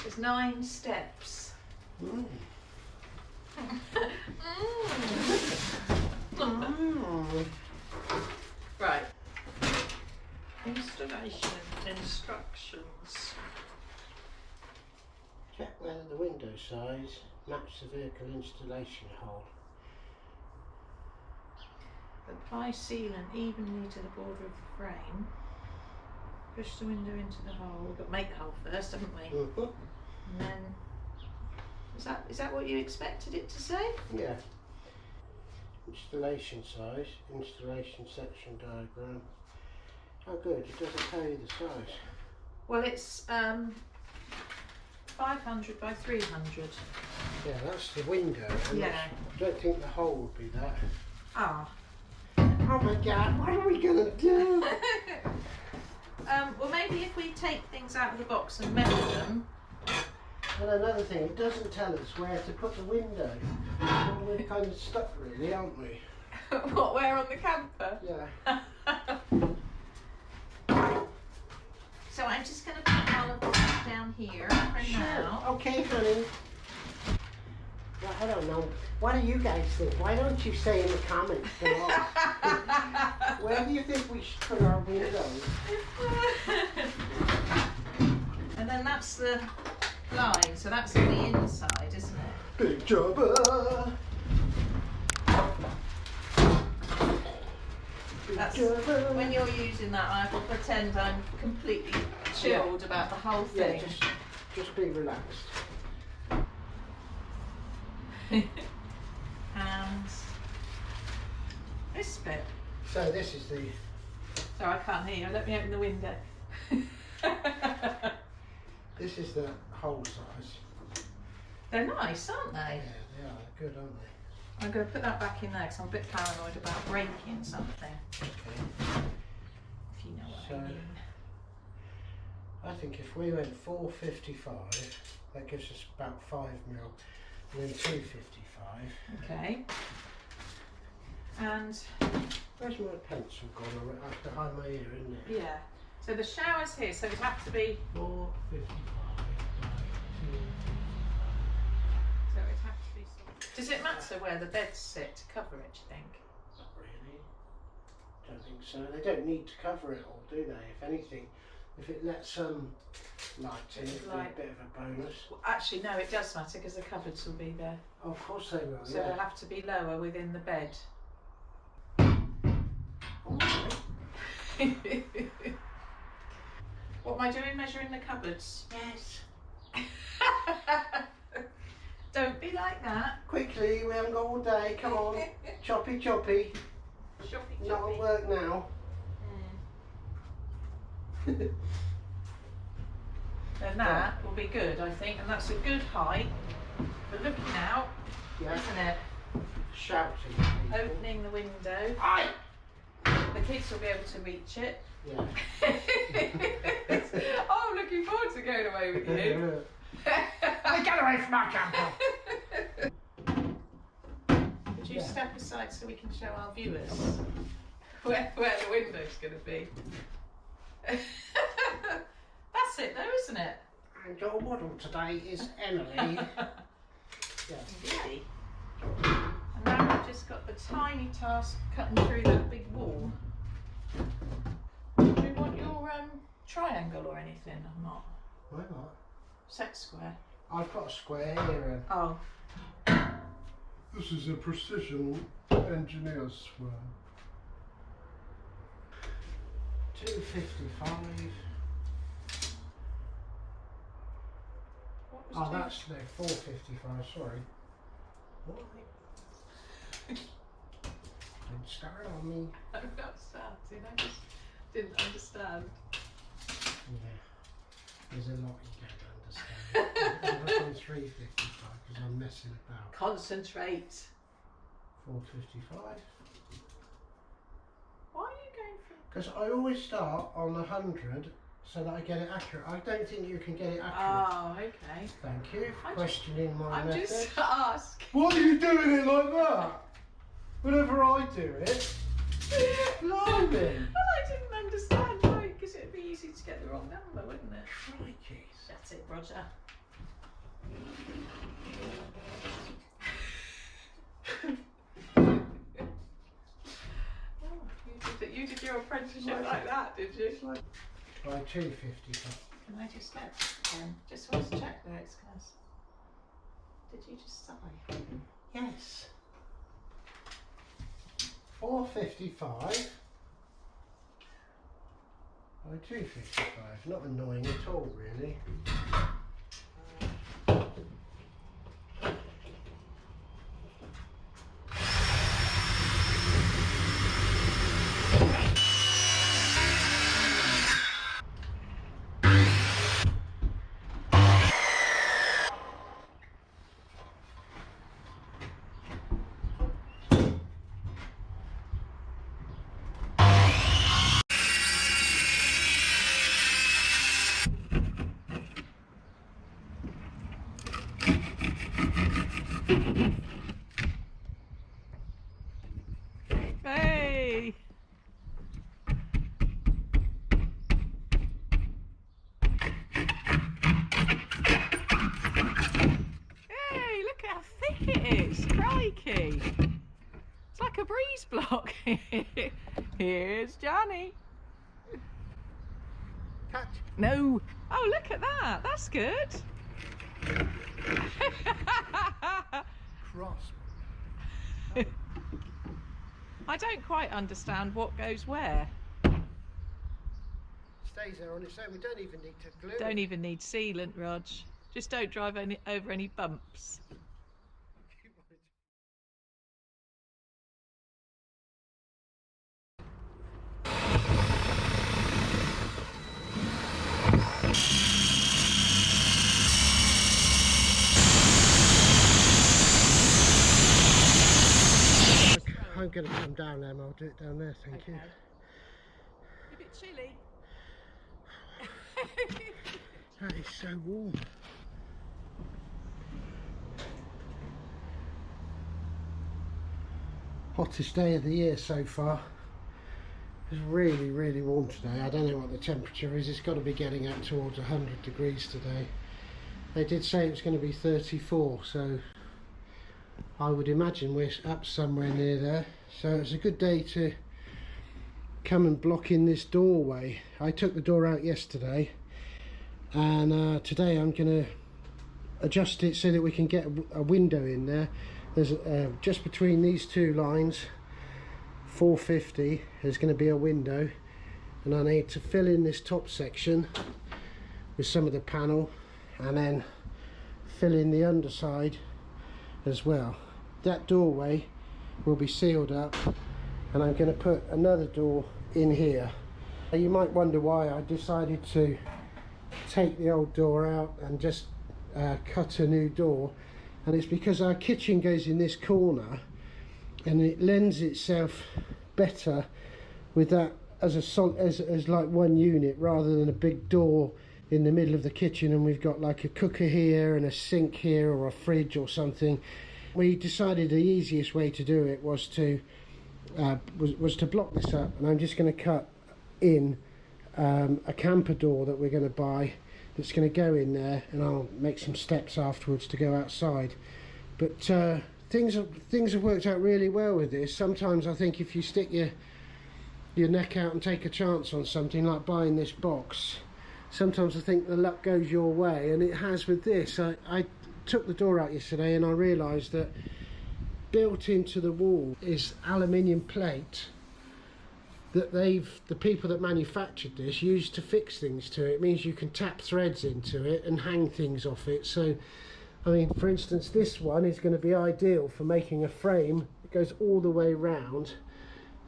There's 9 steps. Mm. Right. Installation instructions. Check whether the window size matches the vehicle installation hole. Apply sealant evenly to the border of the frame. Push the window into the hole. We've got to make the hole first, haven't we? Mm-hmm. And then, is that what you expected it to say? Yeah. Installation size, installation section diagram. Oh good, it doesn't tell you the size. Well, it's 500 by 300. Yeah, that's the window. And Yeah. I don't think the hole would be that. Ah. Oh my god, what are we gonna do? Well, maybe if we take things out of the box and measure them. And another thing, it doesn't tell us where to put the window. Well, we're kind of stuck really, aren't we? What, where on the camper? Yeah. So I'm just going to put all of this down here for now. Okay, honey. Well, I don't know. What do you guys think? Why don't you say in the comments below? Where do you think we should put our windows? And then that's the line, so that's on the inside, isn't it? Big jobber. That's, when you're using that, I will pretend I'm completely chilled about the whole thing. Yeah, just be relaxed. And this bit. So this is the... Sorry, I can't hear you. Let me open the window. This is the hole size. They're nice, aren't they? Yeah, they are. They're good, aren't they? I'm going to put that back in there because I'm a bit paranoid about breaking something. Okay. If you know what So, I mean. I think if we went 455, that gives us about 5 mil, and then 255. Okay. And Where's my pencil gone? That's behind my ear, isn't it? yeah. So the shower's here, so it'd have to be 455 by 255. so it'd have to be Does it matter where the beds sit to cover it, do you think? Not really. Don't think so. They don't need to cover it all, do they? If anything, if it lets light in, it'll be a bit of a bonus. Well, actually no, it does matter because the cupboards will be there. Oh, of course they will, So yeah. they'll have to be lower within the bed. What am I doing, measuring the cupboards? Yes. Don't be like that. Quickly, we haven't got all day, come on. Choppy choppy. Shoppy, Not shoppy. at work now. Then that will be good, I think, and that's a good height for looking out, Yeah. isn't it? Shouting. Opening the window. Aye. The kids will be able to reach it. Yeah. Oh, I'm looking forward to going away with you. Get away from my camper. Could you step aside so we can show our viewers where the window's going to be? That's it though, isn't it? And your model today is Emily. Yeah. Indeed. And now we've just got the tiny task cutting through that big wall. Do you want your triangle or anything or not? Why not? Set square. I've got a square here. Oh. This is a precision engineer's square. 255. What was Oh, two- that's no 455. Sorry. What? Don't start on me. I'm not starting, I just didn't understand. Yeah. There's a lot you don't understand. I'm on 355 because I'm messing about. Concentrate. 455. Why are you going for... Because I always start on 100 so that I get it accurate. I don't think you can get it accurate. Oh, okay. Thank you for I questioning my I'm method. just asking. Why are you doing it like that? Whenever I do it, Blimey! Well, I didn't understand, right, because it'd be easy to get the wrong number, wouldn't it? Crikey. That's it, Roger. You did your apprenticeship like that, did you? By 255. Can I just get just want to check that it's close. Did you just sigh? Yes. 455 by 255. Not annoying at all, really. Hey! Hey, look how thick it is! Crikey! It's like a breeze block. Here's Johnny. Catch. No! Oh, look at that! That's good! Cross. I don't quite understand what goes where. Stays there on its own. We don't even need to glue Don't it. even need sealant, Rog. Just don't drive over any bumps. I'm going to come down there and I'll do it down there, thank you. A bit chilly. That is so warm. Hottest day of the year so far. It's really, really warm today. I don't know what the temperature is. It's got to be getting up towards 100 degrees today. They did say it was going to be 34, so I would imagine we're up somewhere near there. So it's a good day to come and block in this doorway. I took the door out yesterday, and today I'm going to adjust it so that we can get a window in there. There's just between these two lines, 450, there's going to be a window, and I need to fill in this top section with some of the panel and then fill in the underside as well. That doorway will be sealed up, and I'm going to put another door in here. You might wonder why I decided to take the old door out and just cut a new door, and it's because our kitchen goes in this corner and it lends itself better with that as like one unit rather than a big door in the middle of the kitchen, and we've got like a cooker here and a sink here or a fridge or something. We decided the easiest way to do it was to block this up, and I'm just going to cut in a camper door that we're going to buy that's going to go in there, and I'll make some steps afterwards to go outside. But things have worked out really well with this. Sometimes I think if you stick your neck out and take a chance on something like buying this box, sometimes I think the luck goes your way, and it has with this. I took the door out yesterday and I realised that built into the wall is aluminium plate that the people that manufactured this used to fix things to it. It means you can tap threads into it and hang things off it. So I mean, for instance, this one is going to be ideal for making a frame that goes all the way round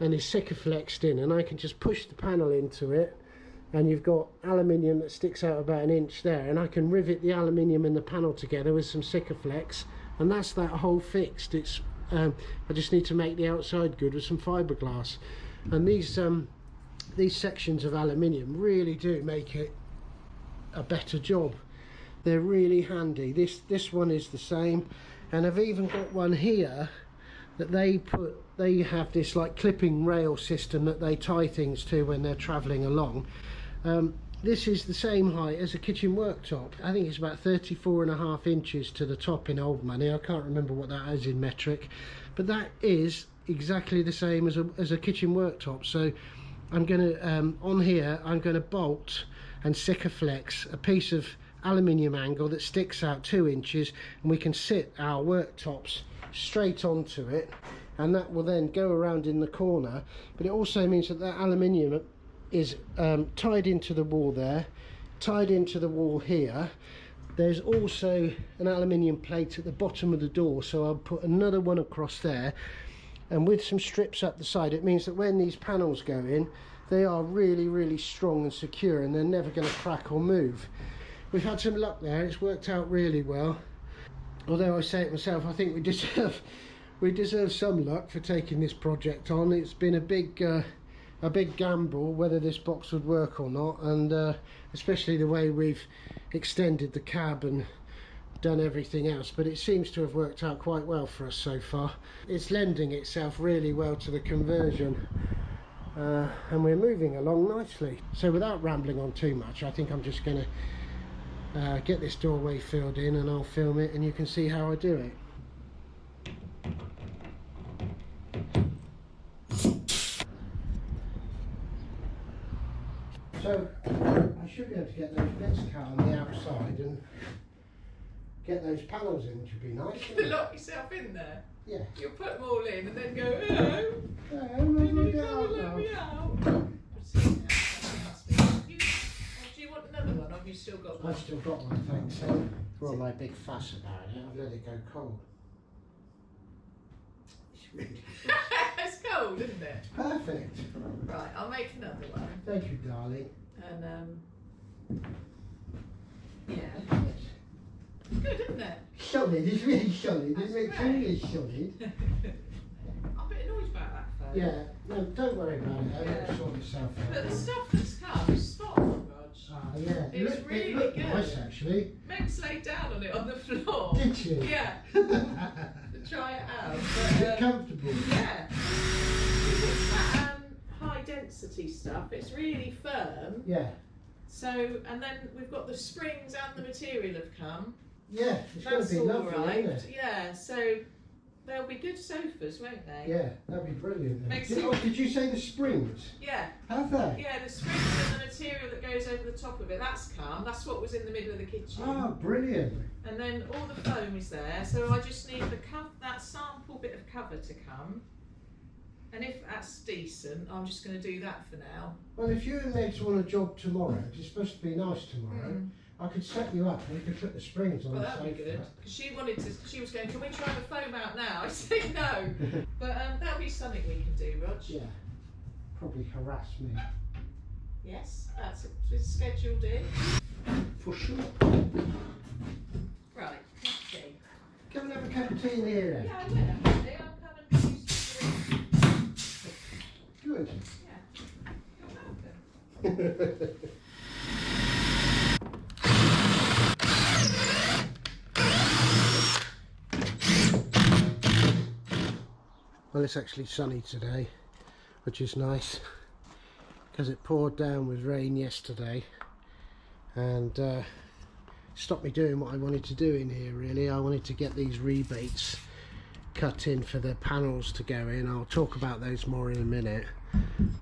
and is Sikaflexed in, and I can just push the panel into it, and you've got aluminium that sticks out about an inch there, and I can rivet the aluminium and the panel together with some Sikaflex, and that's that hole fixed. It's I just need to make the outside good with some fiberglass, and these sections of aluminium really do make it a better job. They're really handy. This one is the same, and I've even got one here that they have this like clipping rail system that they tie things to when they're traveling along. this is the same height as a kitchen worktop. I think it's about 34.5 inches to the top in old money. I can't remember what that is in metric, but that is exactly the same as a kitchen worktop. So I'm going to on here I'm going to bolt and Sikaflex a piece of aluminium angle that sticks out 2 inches, and we can sit our worktops straight onto it, and that will then go around in the corner. But it also means that aluminium is tied into the wall there, tied into the wall here. There's also an aluminium plate at the bottom of the door, so I'll put another one across there, and with some strips up the side, it means that when these panels go in, they are really strong and secure, and they're never going to crack or move. We've had some luck there, it's worked out really well. Although I say it myself, I think we deserve some luck for taking this project on. It's been a big gamble whether this box would work or not, and especially the way we've extended the cab and done everything else, but it seems to have worked out quite well for us so far. It's lending itself really well to the conversion, and we're moving along nicely. So without rambling on too much, I think I'm just going to get this doorway filled in, and I'll film it and you can see how I do it. So I should be able to get those bits cut on the outside and get those panels in, which would be nice. You lock yourself in there. Yeah. You'll put them all in and then go, hello. Can you come and let me out? Do you want another one, or have you still got one? I've still got one, thanks. For all my big fuss about it, I've let it go cold. It's really It's cold, isn't it? perfect. Right, I'll make another one. Thank you, darling. And yeah, Yes. good, isn't it? Solid, it's really solid. That's It makes great. really solid. I'm a bit annoyed about that phone. Yeah, no, don't worry about it. Yeah. It'll sort itself out. But the stuff that's come is spot on, Rog. Ah, yeah. It was really it looked good. nice, actually. Meg's laid down on it on the floor. Did she? Yeah. To try it out. Is it But, comfortable? yeah. It's that high density stuff. It's really firm. Yeah. So, and then we've got the springs and the material have come. Yeah, it's going That's to be all lovely, right. isn't it? Yeah, so they'll be good sofas, won't they? Yeah, that'd be brilliant. Then. Makes Did you say the springs? Yeah. Have they? Yeah, the springs and the material that goes over the top of it, that's come. That's what was in the middle of the kitchen. Oh, brilliant. And then all the foam is there, so I just need that sample bit of cover to come. And if that's decent, I'm just going to do that for now. Well, if you and Meg's want a job tomorrow, it's supposed to be nice tomorrow, I could set you up and you could put the springs on Well, the that'd be sofa. good. Because she was going, can we try the foam out now? I said no. But that'll be something we can do, Rog. Yeah, probably harass me. Yes, it's scheduled in. For sure. Right, let's see. Come and have a cup of tea in here, then. Yeah, I will actually. I'll come and use the Good. Yeah. You're welcome. Well, it's actually sunny today, which is nice, because it poured down with rain yesterday and stopped me doing what I wanted to do in here. Really, I wanted to get these rebates cut in for the panels to go in. I'll talk about those more in a minute.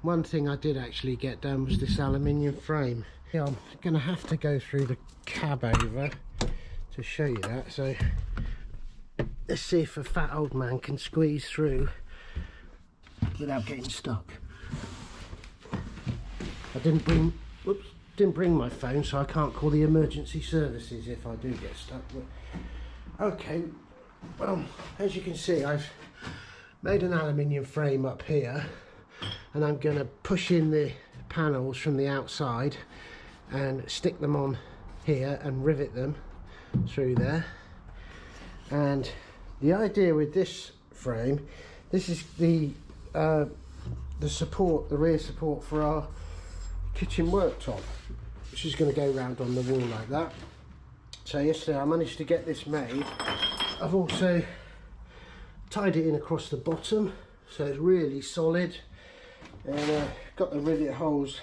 One thing I did actually get done was this aluminium frame. Yeah, I'm going to have to go through the cab over to show you that, so let's see if a fat old man can squeeze through without getting stuck. I didn't bring my phone, so I can't call the emergency services if I do get stuck. But, okay, well, as you can see, I've made an aluminium frame up here, and I'm going to push in the panels from the outside and stick them on here and rivet them through there. And the idea with this frame, this is the support, the rear support for our kitchen worktop, which is going to go round on the wall like that. So yesterday I managed to get this made. I've also tied it in across the bottom, so it's really solid, and got the rivet holes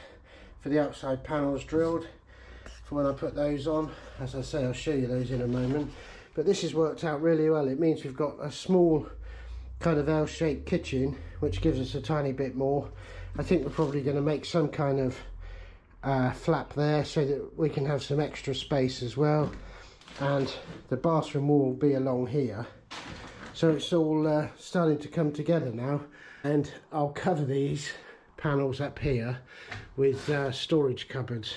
for the outside panels drilled for when I put those on. As I say, I'll show you those in a moment. But this has worked out really well. It means we've got a small kind of L-shaped kitchen, which gives us a tiny bit more. I think we're probably going to make some kind of flap there so that we can have some extra space as well. And the bathroom wall will be along here. So it's all starting to come together now. And I'll cover these panels up here with storage cupboards.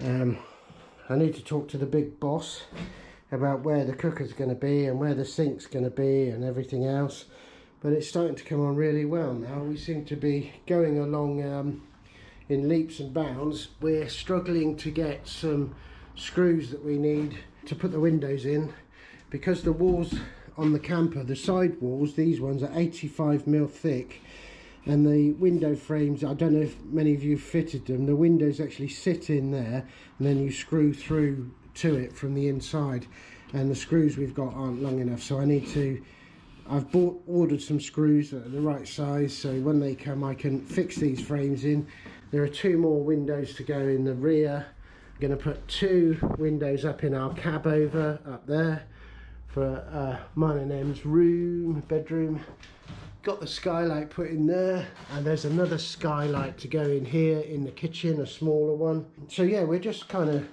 I need to talk to the big boss about where the cooker's going to be and where the sink's going to be and everything else, but it's starting to come on really well now. We seem to be going along in leaps and bounds. We're struggling to get some screws that we need to put the windows in, because the walls on the camper, the side walls, these ones are 85mm thick, and the window frames, I don't know if many of you fitted them, the windows actually sit in there and then you screw through to it from the inside, and the screws we've got aren't long enough, so I've ordered some screws that are the right size, so when they come I can fix these frames in. There are 2 more windows to go in the rear. I'm going to put 2 windows up in our cab over up there for mine and Em's bedroom. Got the skylight put in there, and there's another skylight to go in here in the kitchen, a smaller one. So yeah, we're just kind of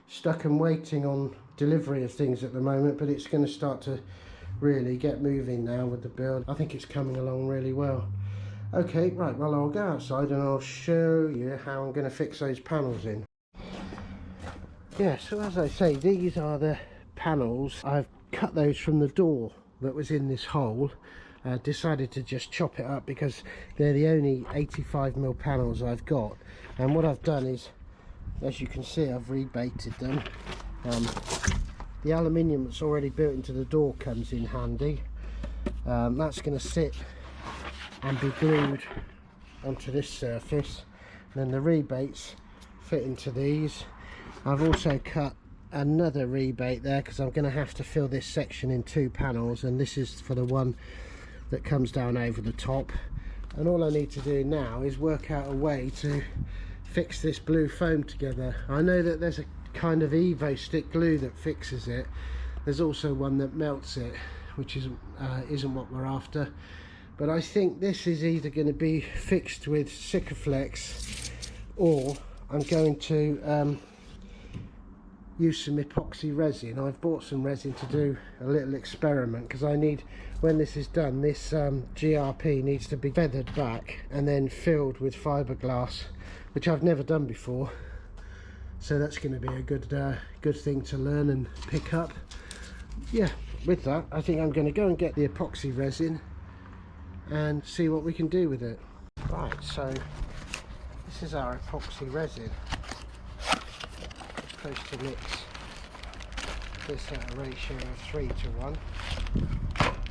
stuck and waiting on delivery of things at the moment, but it's going to start to really get moving now with the build. I think it's coming along really well. Okay, right, well, I'll go outside and I'll show you how I'm going to fix those panels in. Yeah, so as I say, these are the panels. I've cut those from the door that was in this hole. Decided to just chop it up because they're the only 85mm panels I've got, and what I've done is, as you can see, I've rebaited them. The aluminium that's already built into the door comes in handy. That's going to sit and be glued onto this surface, and then the rebates fit into these. I've also cut another rebate there because I'm going to have to fill this section in 2 panels, and this is for the one that comes down over the top. And all I need to do now is work out a way to fix this blue foam together. I know that there's a kind of Evo stick glue that fixes it. There's also one that melts it, which isn't what we're after. But I think this is either going to be fixed with Sikaflex, or I'm going to use some epoxy resin. I've bought some resin to do a little experiment, because I need, when this is done, this GRP needs to be feathered back and then filled with fiberglass, which I've never done before. So that's going to be a good thing to learn and pick up. Yeah, with that, I think I'm going to go and get the epoxy resin and see what we can do with it. Right, so this is our epoxy resin. It's supposed to mix this at a ratio of 3 to 1.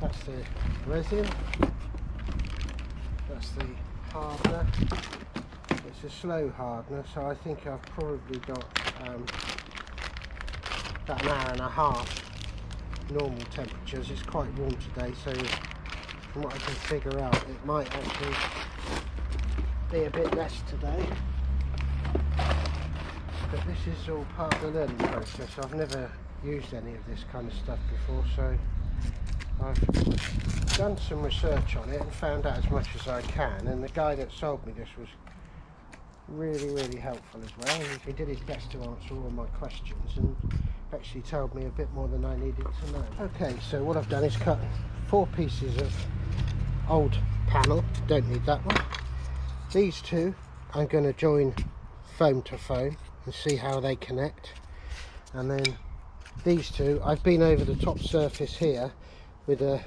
That's the resin. That's the hardener. It's a slow hardener, so I think I've probably got about an hour and a half normal temperatures. It's quite warm today, so from what I can figure out, it might actually be a bit less today. But this is all part of the learning process. I've never used any of this kind of stuff before, so I've done some research on it and found out as much as I can, and the guy that sold me this was really helpful as well. He did his best to answer all my questions and actually told me a bit more than I needed to know. Okay, so what I've done is cut 4 pieces of old panel, don't need that one. These 2 I'm going to join foam to foam and see how they connect, and then these 2 I've been over the top surface here with an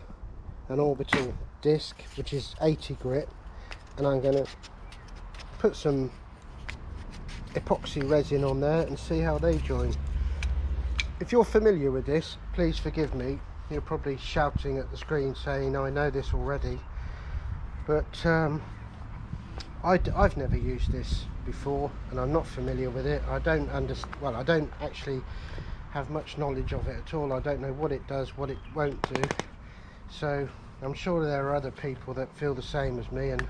orbital disc which is 80 grit, and I'm going to put some epoxy resin on there and see how they join. If you're familiar with this, please forgive me. You're probably shouting at the screen saying, I know this already, but I've never used this before and I'm not familiar with it. I don't actually have much knowledge of it at all. I don't know what it does, what it won't do, so I'm sure there are other people that feel the same as me, and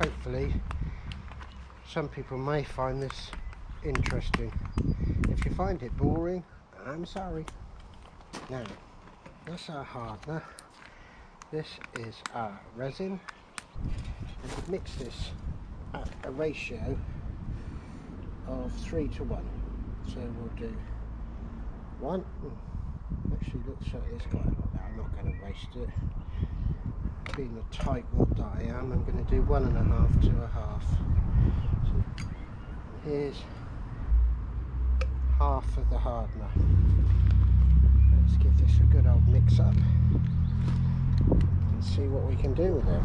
hopefully some people may find this interesting. If you find it boring, I'm sorry. Now, that's our hardener. This is our resin. And we mix this at a ratio of 3 to 1. So we'll do 1. Actually looks like it's quite a lot there. I'm not going to waste it. Being the tightwad that I am, I'm going to do 1.5 to 1/2. So here's half of the hardener. Let's give this a good old mix up and see what we can do with it.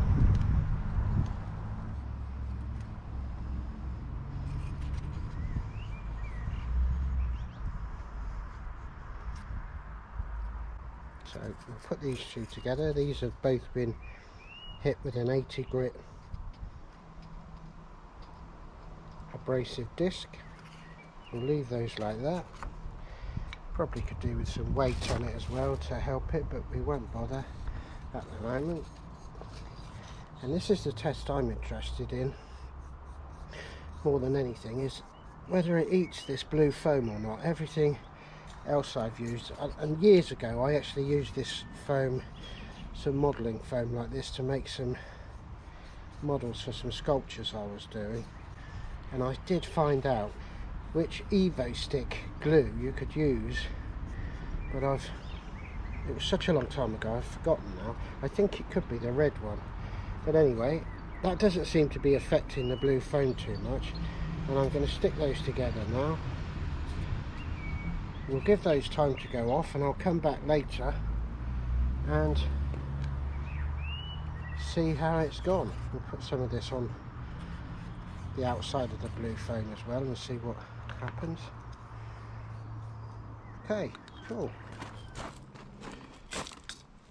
So we'll put these two together. These have both been hit with an 80 grit abrasive disc. We'll leave those like that. Probably could do with some weight on it as well to help it, but we won't bother at the moment. And this is the test I'm interested in more than anything, is whether it eats this blue foam or not. Everything else I've used, and years ago I actually used this foam, some modelling foam like this, to make some models for some sculptures I was doing, and I did find out which Evo stick glue you could use, but it was such a long time ago I've forgotten now. I think it could be the red one, but anyway, that doesn't seem to be affecting the blue foam too much, and I'm going to stick those together now. We'll give those time to go off, and I'll come back later and see how it's gone. We'll put some of this on the outside of the blue foam as well and see what happens. Okay, cool.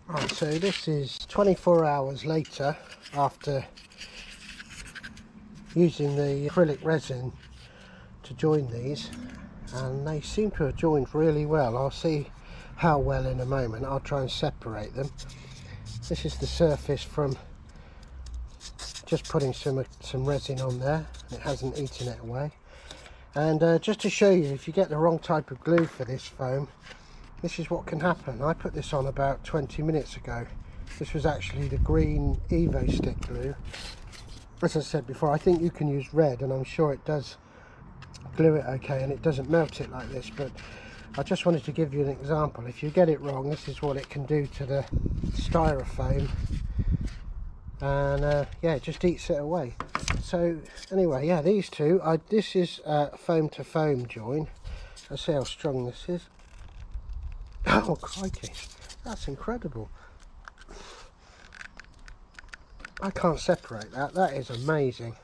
Right, so this is 24 hours later after using the acrylic resin to join these, and they seem to have joined really well. I'll see how well in a moment. I'll try and separate them. This is the surface from just putting some resin on there. It hasn't eaten it away. And just to show you, if you get the wrong type of glue for this foam, this is what can happen. I put this on about 20 minutes ago. This was actually the green Evo stick glue. As I said before, I think you can use red, and I'm sure it does glue it okay, and it doesn't melt it like this, but I just wanted to give you an example. If you get it wrong, this is what it can do to the styrofoam, and yeah, it just eats it away. So anyway, yeah, these two, this is foam to foam join. Let's see how strong this is. Oh crikey, that's incredible. I can't separate that. That is amazing.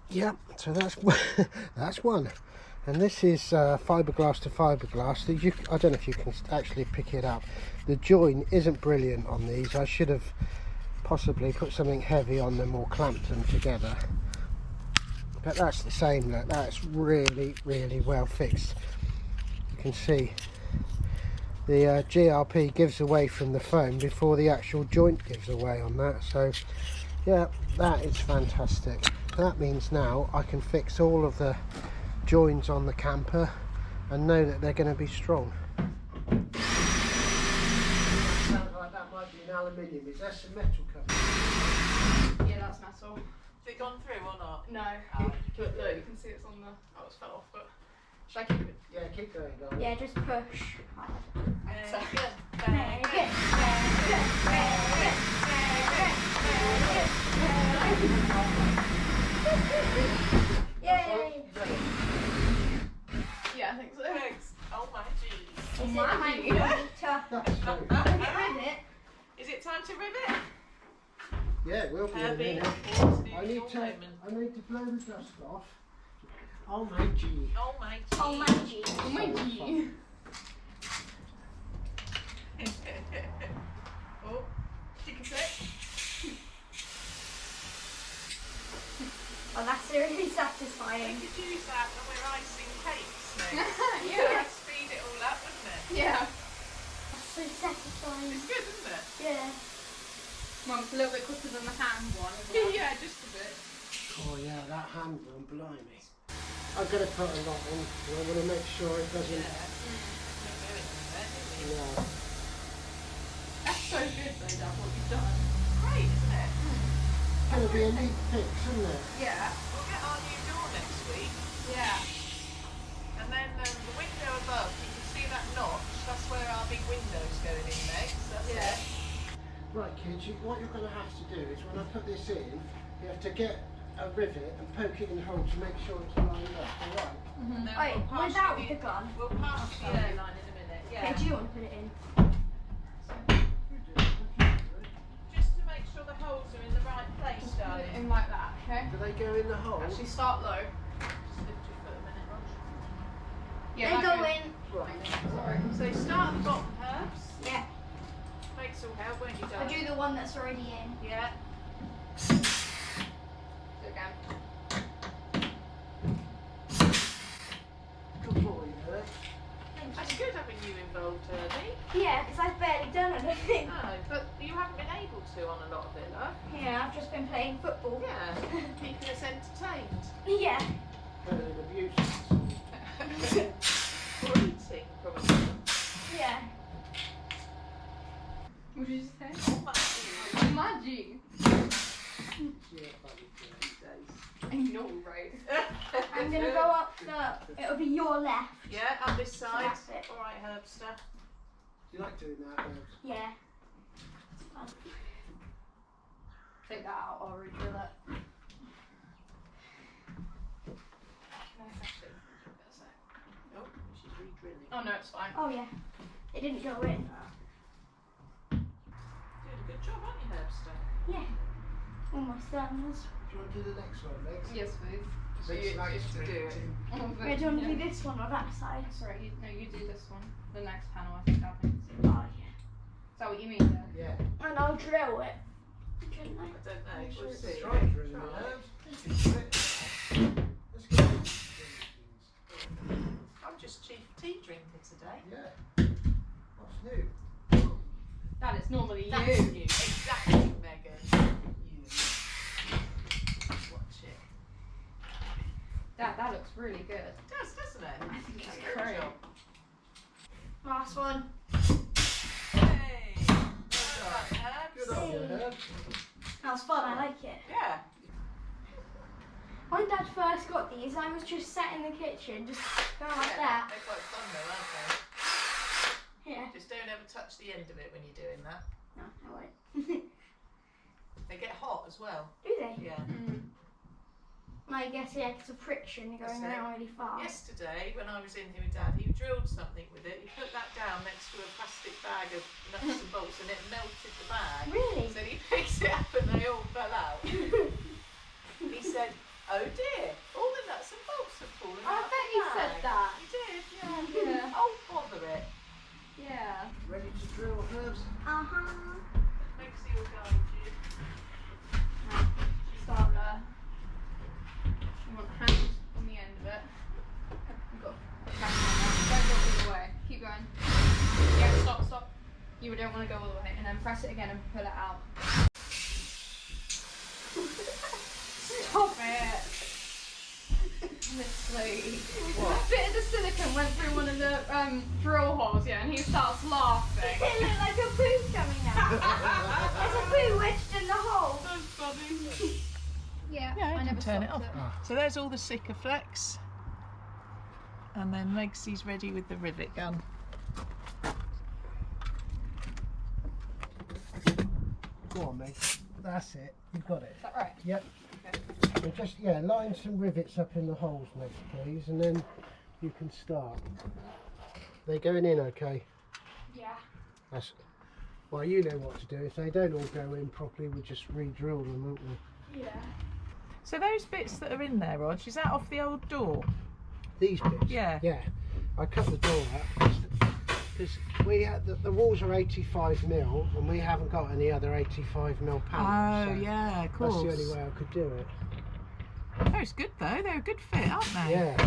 Yeah, so that's that's one, and this is fiberglass to fiberglass. I don't know if you can actually pick it up. The join isn't brilliant on these. I should have possibly put something heavy on them or clamped them together, but that's the same. Look, that's really well fixed. You can see the GRP gives away from the foam before the actual joint gives away on that. So yeah, that is fantastic. So that means now I can fix all of the joins on the camper and know that they're going to be strong. Sounds like that might be an aluminium. Is there some metal cover? Yeah, that's metal. Has it gone through or not? No. Oh. But look, you can see it's on the... Oh, it's fell off, but... Should I keep it? Yeah, keep going, darling. Yeah, just push hard. Very good. Very good. Yay! Yeah, I think so. Thanks. Oh my geez. Is it my meter? That's true. Rivet? Is it time to rivet? Yeah, it will be in a Herbie, minute. pause the I need usual to moment. blow the dust off. Oh my gee. Oh my geez. Oh my G. Oh my G. Oh, take a sec. Oh, that's really satisfying. We could use that when we're icing cakes next. Yeah. Speed it all up, wouldn't it? Yeah. That's so satisfying. It's good, isn't it? Yeah. Mum, it's a little bit quicker than the hand one, isn't it? Yeah, just a bit. Oh yeah, that handle, blimey. I'm going to put a lot on. I want to make sure it doesn't. No. That's so good though, Dad, what you've done. Great, isn't it? It's going to be a neat fix, isn't it? Yeah. We'll get our new door next week. Yeah. And then the window above, you can see that notch. That's where our big window's going in next. That's Yeah. it. Right, kids, what you're going to have to do is when I put this in, you have to get a rivet and poke it in the hole to make sure it's lined up, alright? And then Wait, we'll pass without you the gun? We'll pass the line in a minute. Okay, Yeah. do you want to put it in? Just to make sure the holes are in the right place, Put it darling. in like that, okay? Do they go in the hole? Actually start low. Just lift your foot a minute, Rosh. They that go goes- in. Right. Sorry. So you start at the bottom, Herbs. Yeah. Makes all help, won't you, I darling? do the one that's already in. Yeah. Do it again. Good boy, Herb. That's good having you involved, Herbie. Yeah, because I've barely done anything. No, but you haven't been able to on a lot of it, love. Yeah, I've just been playing football. Yeah. Keeping us entertained. Yeah. Better than abuse. Or eating, probably. Yeah. What did you say? Oh, Magic. Yeah, buddy, these days. I know, right? I'm going to go up it'll be your left. Yeah, up this side. that's it. Alright, Herbster. You like doing that, Herbs? Yeah. Take that out, I'll re-drill it. Oh, she's re-drilling. Oh no, it's fine. Oh yeah. It didn't go in. Doing a good job, aren't you, Herbster? Yeah. Almost done. Do you want to do the next one, Lex? Yes, please. So you used to do it. Wait, do you want to do this one or that side? Sorry, you do this one. The next panel, I think that means. Oh yeah. Is that what you mean, Dad? Yeah. And I'll drill it. Shouldn't I I? don't know. We'll see. Try drilling it, Herbs. Let's go. I'm just chief tea drinker today. Yeah. What's new? That is normally That's you. you. Exactly, Megan. You. Watch it. That looks really good. It does, doesn't it? I think it's Good great. job. Last one. Hey. Well done, Herbs. Good on you, Herbs. That was fun. I like it. Yeah. When Dad first got these, I was just sat in the kitchen, just going like that. They're quite fun though, aren't Yeah. they? Just don't ever touch the end of it when you're doing that. No, I won't. They get hot as well. Do they? Yeah. I guess yeah, it's a friction going That's it. around really fast. Yesterday, when I was in here with Dad, he drilled something with it. He put that down next to a plastic bag of nuts and bolts, and it melted the bag. Really? So he picked it up, and they all fell out. He said, "Oh dear, all the nuts and bolts have fallen I out." bet of you the said bag." that. He did, yeah. Yeah. Oh bother it. Yeah. Ready to drill, Herbs? Uh-huh. Makes you guide you. Start there. You want a hand on the end of it. You've got to put pressure on that. Don't go all the way. Keep going. Yeah, stop. You don't want to go all the way. And then press it again and pull it out. Stop it! Honestly. What? A bit of the silicone went through one of the drill holes, yeah, and he starts laughing. It looked like a poo coming out. There's a poo wedged in the hole. That's funny. Yeah, Yeah, I you never can turn it stopped off. So there's all the Sikaflex. And then Megsy's ready with the rivet gun. Go on, mate. That's it. You've got it. Is that right? Yep. Okay. So just, line some rivets up in the holes, next, please, and then you can start. They're going in okay? Yeah. That's, well, you know what to do. If they don't all go in properly, we'll just re-drill them, won't we? Yeah. So those bits that are in there, Rog, is that off the old door? These bits? Yeah. Yeah. I cut the door out because we had the walls are 85mm and we haven't got any other 85mm panels. So yeah, of course. that's the only way I could do it. Oh, it's good though. They're a good fit, aren't they? Yeah.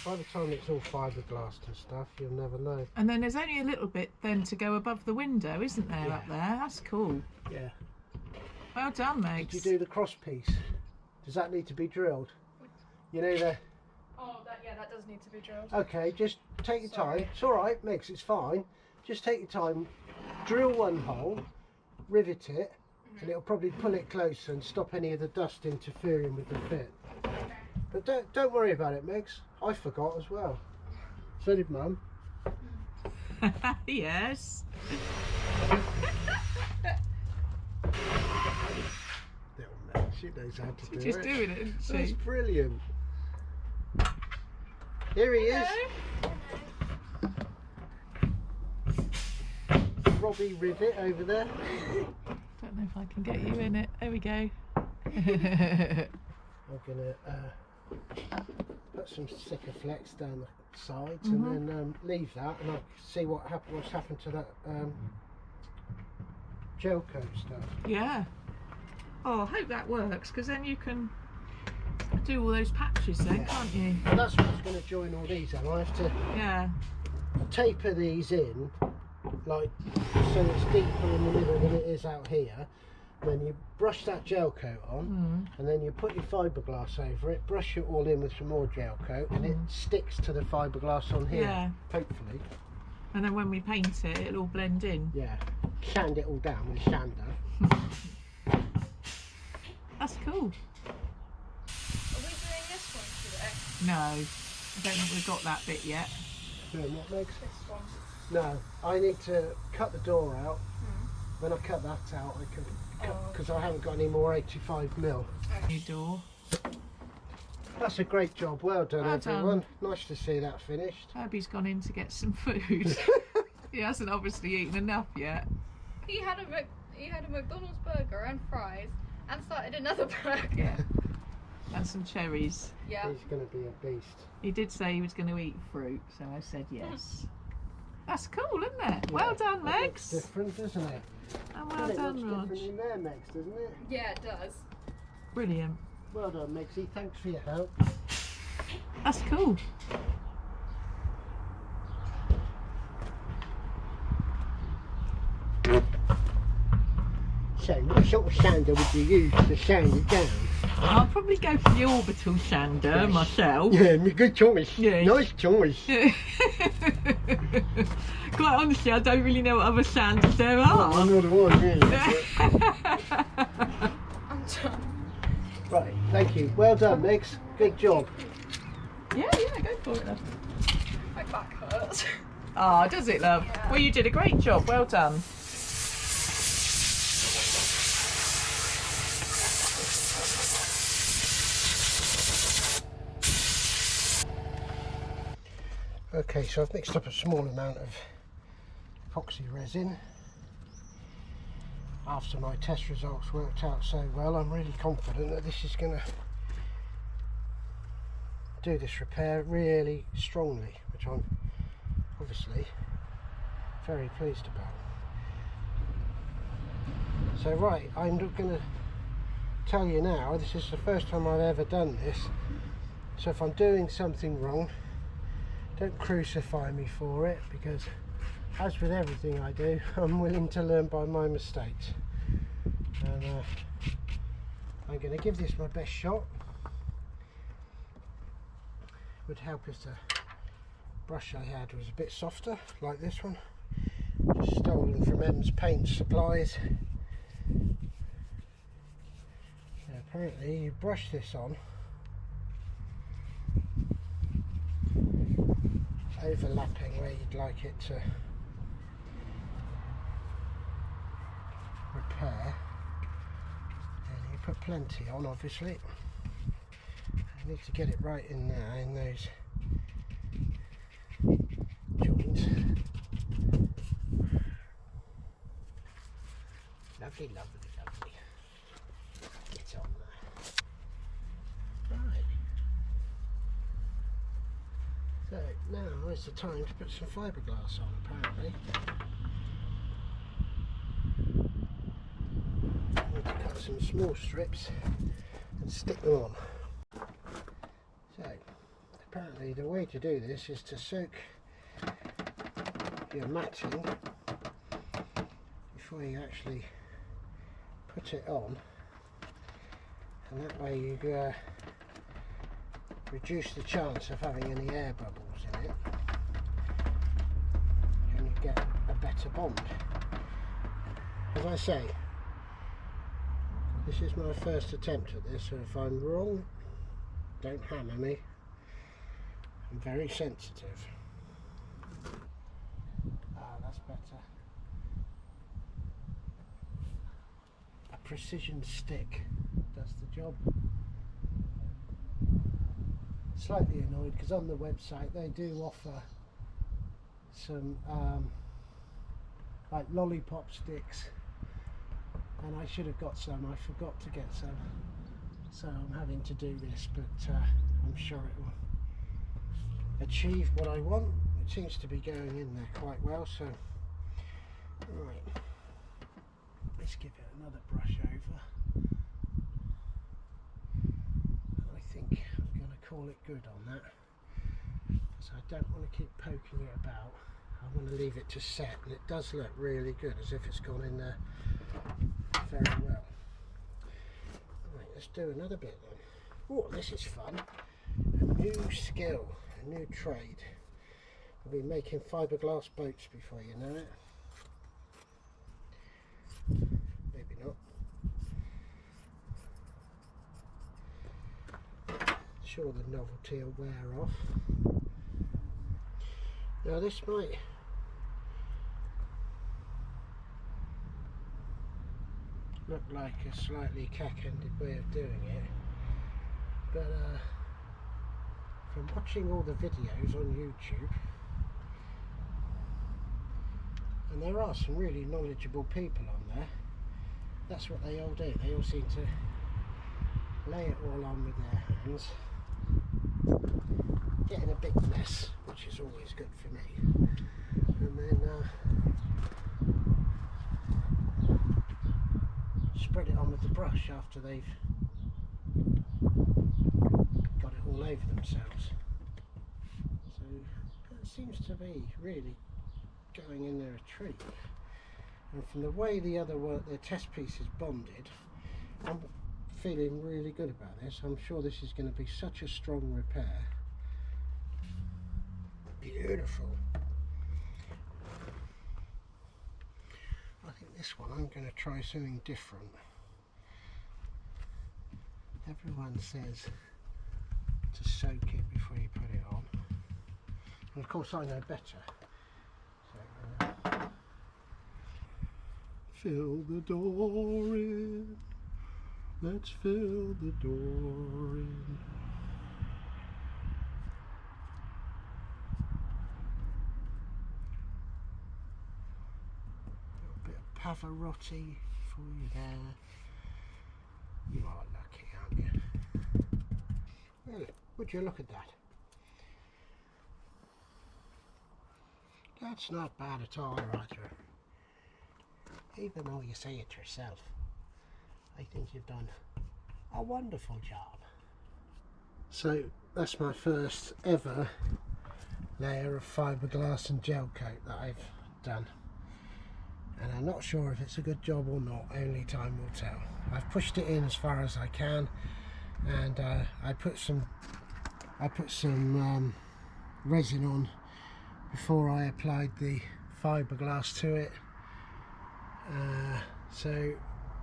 By the time it's all fiberglass and stuff, you'll never know. And then there's only a little bit then to go above the window, isn't there, Yeah. up there? That's cool. Yeah. Well done, Megs. Did you do the cross piece? Does that need to be drilled? You know the... Oh, that does need to be drilled. Okay, just take your Sorry. time. It's alright, Megs, it's fine. Just take your time, drill one hole, rivet it, and it'll probably pull it closer and stop any of the dust interfering with the fit. But don't worry about it, Megs. I forgot as well. So did Mum. Yes. Little Meg, she knows how to do She's just it. doing it, isn't she? That's brilliant. Here he is. Robbie Rivet over there. Don't know if I can get you in it. There we go. I'm gonna put some Sikaflex down the sides and then leave that, and I'll see what's happened to that gel coat stuff. Yeah. Oh, I hope that works, because then you can do all those patches then, Yeah. can't you? And that's what's going to join all these in. I have to Yeah. taper these in, like, so it's deeper in the middle than it is out here. Then you brush that gel coat on, and then you put your fiberglass over it, brush it all in with some more gel coat, and it sticks to the fiberglass on here, Yeah. hopefully. And then when we paint it, it'll all blend in. Yeah, sand it all down with sander. That's cool. Are we doing this one today? No, I don't think we've got that bit yet. Doing what, Megs? This one. No, I need to cut the door out. When I cut that out, I can because I haven't got any more 85mm. New door. That's a great job. Well done, Well done. everyone. Nice to see that finished. Herbie's gone in to get some food. He hasn't obviously eaten enough yet. He had a McDonald's burger and fries and started another burger. Yeah. And some cherries. Yeah. He's going to be a beast. He did say he was going to eat fruit, so I said yes. That's cool, isn't it? Well done, That looks Megs. different, doesn't it? And well And it done, looks Rog. different in there, Megs, doesn't it? Yeah, it does. Brilliant. Well done, Megsy. Thanks for your help. That's cool. So, what sort of sander would you use to sand it down? I'll probably go for the orbital sander myself. Yeah, good choice. Yeah. Nice choice. Quite honestly, I don't really know what other sanders there are. I'm not one, really. I'm done. Right, thank you. Well done, Megs. Good job. Yeah, go for it, love. My back hurts. Oh, does it, love? Yeah. Well, you did a great job. Well done. Okay, so I've mixed up a small amount of epoxy resin. After my test results worked out so well, I'm really confident that this is going to do this repair really strongly, which I'm obviously very pleased about. So right, I'm going to tell you now, this is the first time I've ever done this, so if I'm doing something wrong, don't crucify me for it, because as with everything I do, I'm willing to learn by my mistakes. And I'm going to give this my best shot. It would help if the brush I had was a bit softer, like this one. Just stolen from M's Paint Supplies. Yeah, apparently you brush this on overlapping where you'd like it to repair, and you put plenty on, obviously. You need to get it right in there, in those joints. Lovely, lovely, lovely. Get on there. Right. So now is the time to put some fiberglass on, apparently. I need to cut some small strips and stick them on. So, apparently the way to do this is to soak your matting before you actually put it on, and that way you reduce the chance of having any air bubbles in it, and you get a better bond. As I say, this is my first attempt at this, so if I'm wrong, don't hammer me. I'm very sensitive. Ah, that's better. A precision stick does the job. Slightly annoyed because on the website they do offer some like lollipop sticks, and I should have got some. I forgot to get some, so I'm having to do this, but I'm sure it will achieve what I want. It seems to be going in there quite well, so right, let's give it another brush over. I think I'm going to call it good on that, because I don't want to keep poking it about. I want to leave it to set, and it does look really good, as if it's gone in there very well. Right, let's do another bit then. Oh, this is fun. A new skill, a new trade. I'll be making fiberglass boats before you know it. Maybe not. Sure, the novelty will wear off. Now this might look like a slightly cack-ended way of doing it, but from watching all the videos on YouTube, and there are some really knowledgeable people on there, that's what they all do. They all seem to lay it all on with their hands, getting a big mess, which is always good for me, and then spread it on with the brush after they've got it all over themselves. So that seems to be really going in there a treat. And from the way the test piece is bonded, I'm feeling really good about this. I'm sure this is going to be such a strong repair. Beautiful. I think this one I'm going to try something different. Everyone says to soak it before you put it on, and of course I know better. So, fill the door in, let's fill the door in. A little bit of Pavarotti for you there. You are lucky, aren't you? Well, would you look at that? That's not bad at all, Roger. Even though you say it yourself, I think you've done a wonderful job. So that's my first ever layer of fiberglass and gel coat that I've done, and I'm not sure if it's a good job or not. Only time will tell. I've pushed it in as far as I can, and I put some resin on before I applied the fiberglass to it. So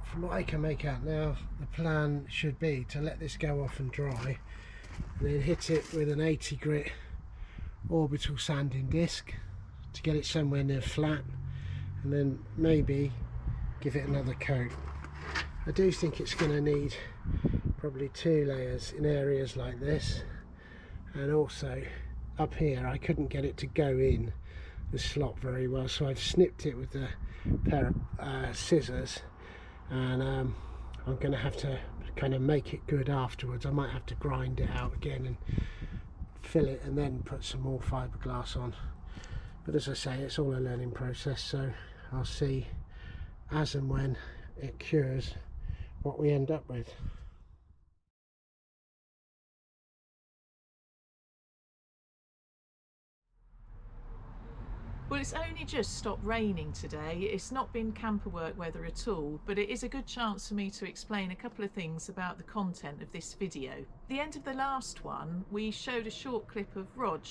from what I can make out now, the plan should be to let this go off and dry, and then hit it with an 80 grit orbital sanding disc to get it somewhere near flat, and then maybe give it another coat. I do think it's going to need probably 2 layers in areas like this, and also up here I couldn't get it to go in the slot very well, so I've snipped it with a pair of scissors, and I'm going to have to kind of make it good afterwards. I might have to grind it out again and fill it and then put some more fiberglass on, but as I say, it's all a learning process, so I'll see as and when it cures what we end up with. Well, it's only just stopped raining today. It's not been camper work weather at all, but it is a good chance for me to explain a couple of things about the content of this video. At the end of the last one, we showed a short clip of Rog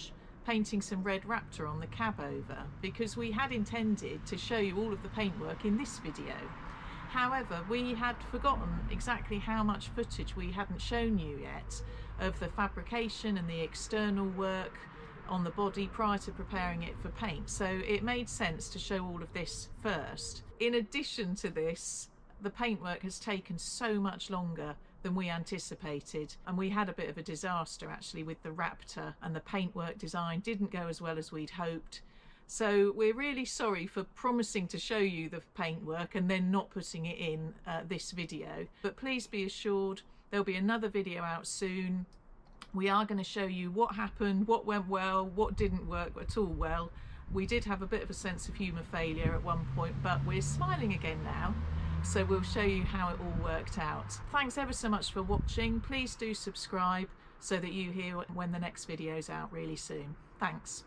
painting some red Raptor on the cab over, because we had intended to show you all of the paintwork in this video. However, we had forgotten exactly how much footage we hadn't shown you yet of the fabrication and the external work on the body prior to preparing it for paint, so it made sense to show all of this first. In addition to this, the paintwork has taken so much longer than we anticipated, and we had a bit of a disaster actually with the Raptor, and the paintwork design didn't go as well as we'd hoped. So we're really sorry for promising to show you the paintwork and then not putting it in this video, but please be assured there'll be another video out soon. We are going to show you what happened, what went well, what didn't work at all well. We did have a bit of a sense of humour failure at one point, but we're smiling again now, so we'll show you how it all worked out. Thanks ever so much for watching. Please do subscribe so that you hear when the next video's out really soon. Thanks.